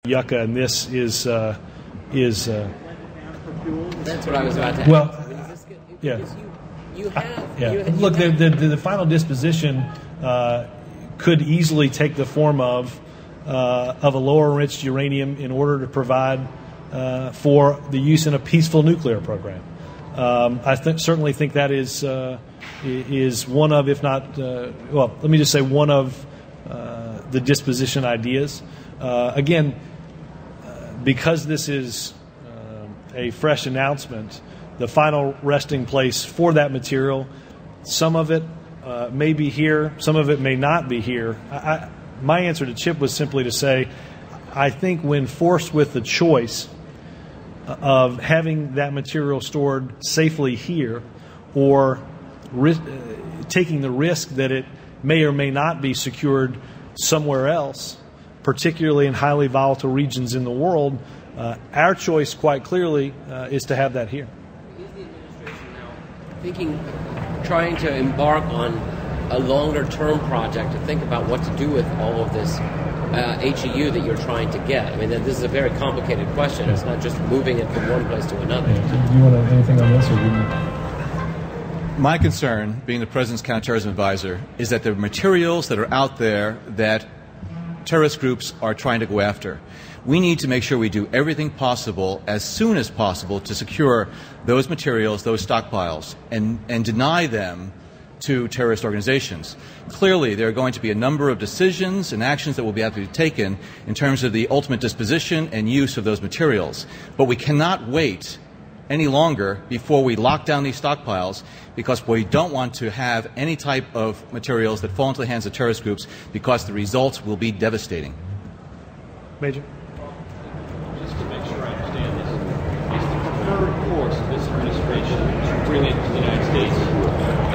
yucca, and this is. That's what I was about to ask. Well, yeah. You have. Yeah. Look, the final disposition could easily take the form of a lower enriched uranium in order to provide for the use in a peaceful nuclear program. I certainly think that is one of, if not, well, let me just say one of the disposition ideas. Again, because this is a fresh announcement, the final resting place for that material, some of it may be here, some of it may not be here. My answer to Chip was simply to say, I think when forced with the choice of having that material stored safely here or taking the risk that it may or may not be secured somewhere else, particularly in highly volatile regions in the world, our choice quite clearly is to have that here. Is the administration now trying to embark on a longer-term project to think about what to do with all of this HEU that you're trying to get? I mean, this is a very complicated question. It's not just moving it from one place to another. Do you want to anything on this? My concern, being the President's counterterrorism advisor, is that the materials that are out there that terrorist groups are trying to go after, we need to make sure we do everything possible as soon as possible to secure those materials, those stockpiles, and deny them to terrorist organizations. Clearly, there are going to be a number of decisions and actions that will have to be taken in terms of the ultimate disposition and use of those materials. But we cannot wait any longer before we lock down these stockpiles, because we don't want to have any type of materials that fall into the hands of terrorist groups, because the results will be devastating. Major? Just to make sure I understand this, is the preferred course of this administration to bring it to the United States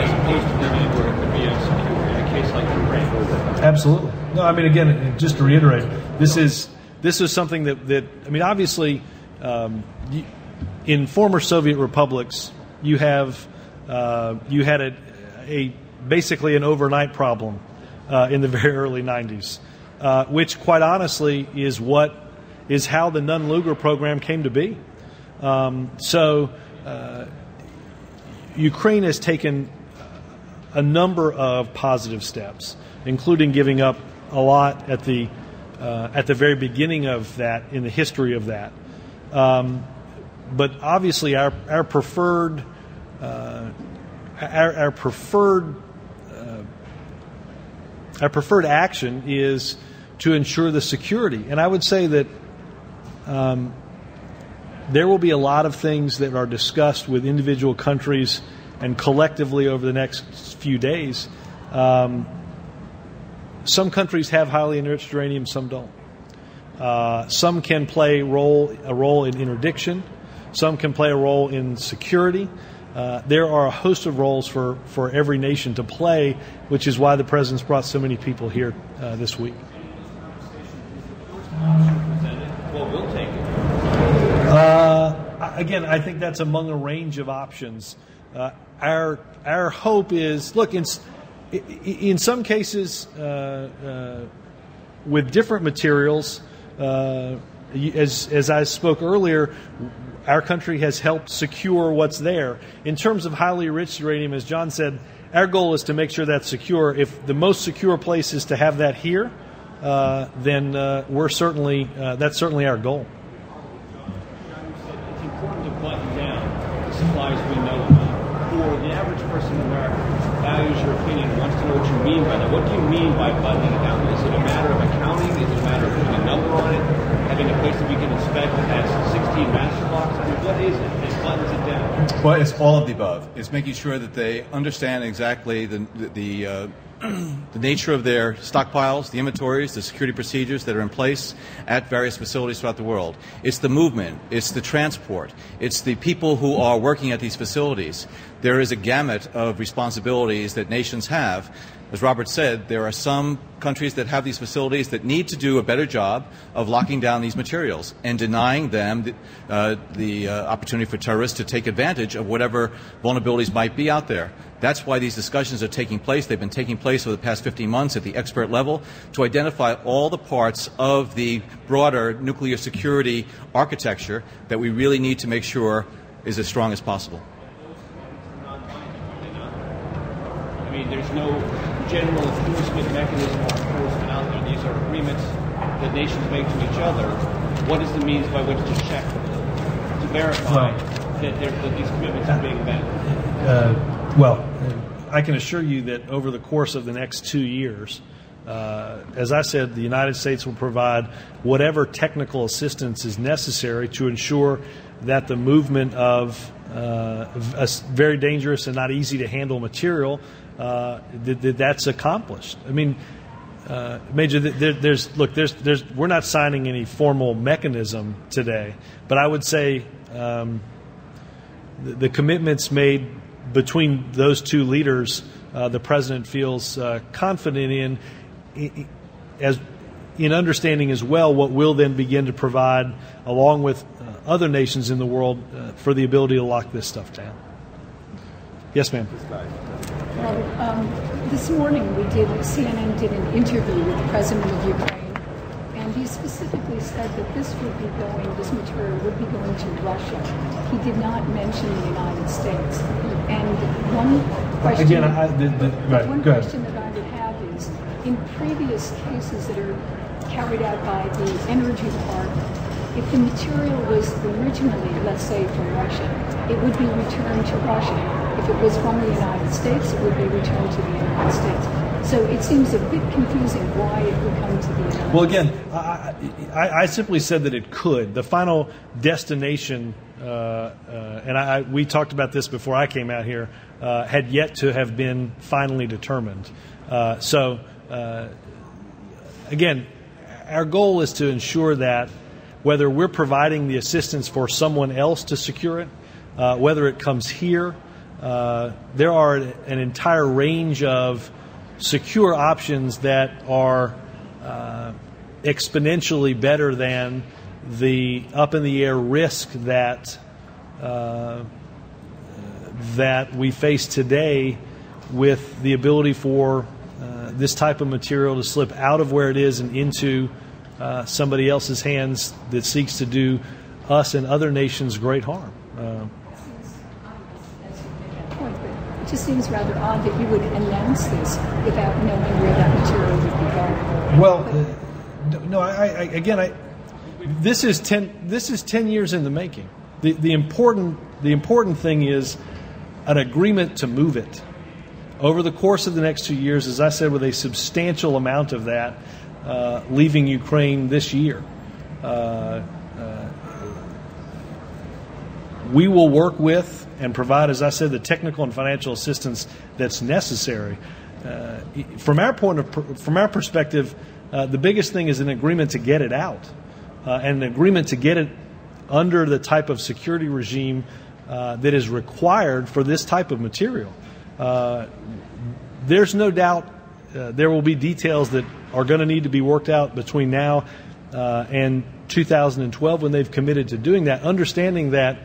as opposed to bringing it where it could be unsecured in a case like Ukraine? Absolutely. No, I mean, again, just to reiterate, this is something that I mean, obviously, in former Soviet republics, you had a basically an overnight problem in the very early 90s, which quite honestly is how the Nunn-Lugar program came to be. So Ukraine has taken a number of positive steps, including giving up a lot at the very beginning of that, in the history of that. But obviously, our preferred action is to ensure the security. And I would say that there will be a lot of things that are discussed with individual countries and collectively over the next few days. Some countries have highly enriched uranium, some don't. Some can play a role in interdiction. Some can play a role in security. There are a host of roles for every nation to play, which is why the President's brought so many people here this week. Well, we'll take it. Again, I think that's among a range of options. Our hope is, look, in some cases, with different materials, as I spoke earlier, our country has helped secure what's there. In terms of highly enriched uranium, as John said, our goal is to make sure that's secure. If the most secure place is to have that here, then that's certainly our goal. It's important to button down the supplies we know about. For the average person in America, values your opinion, wants to know what you mean by that. What do you mean by buttoning it down? Is it a matter of accounting? Is it a matter of putting a number on it? Having a place that we can inspect that has 16 master blocks? I mean, what is it that buttons it down? Well, it's all of the above. It's making sure that they understand exactly the nature of their stockpiles, the inventories, the security procedures that are in place at various facilities throughout the world. It's the movement. It's the transport. It's the people who are working at these facilities. There is a gamut of responsibilities that nations have As Robert said, there are some countries that have these facilities that need to do a better job of locking down these materials and denying them the opportunity for terrorists to take advantage of whatever vulnerabilities might be out there. That's why these discussions are taking place. They've been taking place over the past 15 months at the expert level to identify all the parts of the broader nuclear security architecture that we really need to make sure is as strong as possible. I mean, there's no general enforcement mechanism or enforcement out there. These are agreements that nations make to each other. What is the means by which to check, to verify that these commitments are being met? Well, I can assure you that over the course of the next 2 years, as I said, the United States will provide whatever technical assistance is necessary to ensure that the movement of a very dangerous and not easy to handle material that's accomplished. I mean, Major, we're not signing any formal mechanism today, but I would say the commitments made between those two leaders, the president feels confident in understanding as well what we'll then begin to provide, along with other nations in the world, for the ability to lock this stuff down. Yes, ma'am. Well, this morning CNN did an interview with the president of Ukraine, and he specifically said that this material would be going to Russia. He did not mention the United States. And one question, question that I would have is, in previous cases that are carried out by the energy department, if the material was originally, let's say, from Russia, it would be returned to Russia. If it was from the United States, it would be returned to the United States. So it seems a bit confusing why it would come to the United States. Well, again, I simply said that it could. The final destination, and we talked about this before I came out here, had yet to have been finally determined. Again, our goal is to ensure that whether we're providing the assistance for someone else to secure it, whether it comes here, there are an entire range of secure options that are exponentially better than the up-in-the-air risk that we face today with the ability for this type of material to slip out of where it is and into somebody else's hands that seeks to do us and other nations great harm. It just seems rather odd that you would announce this without knowing where that material would be going. Well, this is 10 years in the making. The important thing is an agreement to move it over the course of the next 2 years, as I said, with a substantial amount of that leaving Ukraine this year. We will work with and provide, as I said, the technical and financial assistance that's necessary. From our perspective, the biggest thing is an agreement to get it out, and an agreement to get it under the type of security regime that is required for this type of material. There's no doubt there will be details that are going to need to be worked out between now and 2012 when they've committed to doing that, understanding that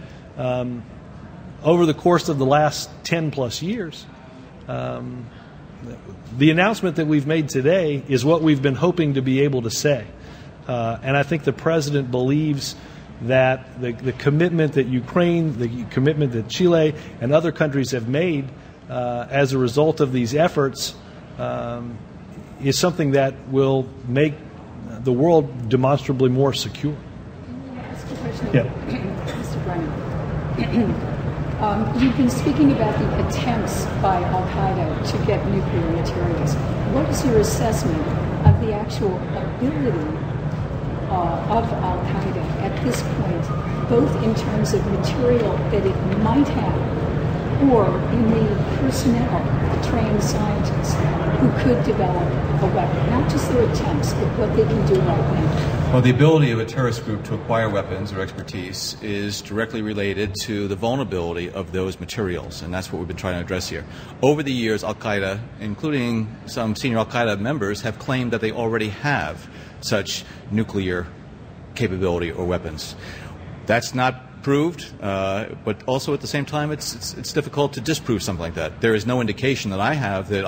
over the course of the last 10 plus years, the announcement that we've made today is what we've been hoping to be able to say. And I think the president believes that the commitment that Ukraine, the commitment that Chile and other countries have made as a result of these efforts is something that will make the world demonstrably more secure. Ask a question, yeah. Mr. Brennan. You've been speaking about the attempts by Al-Qaeda to get nuclear materials. What is your assessment of the actual ability of Al-Qaeda at this point, both in terms of material that it might have or in the personnel, the trained scientists who could develop a weapon, not just their attempts, but what they can do right now? Well, the ability of a terrorist group to acquire weapons or expertise is directly related to the vulnerability of those materials, and that's what we've been trying to address here. Over the years, Al-Qaeda, including some senior Al-Qaeda members, have claimed that they already have such nuclear capability or weapons. That's not proved, but also at the same time, it's difficult to disprove something like that. There is no indication that I have that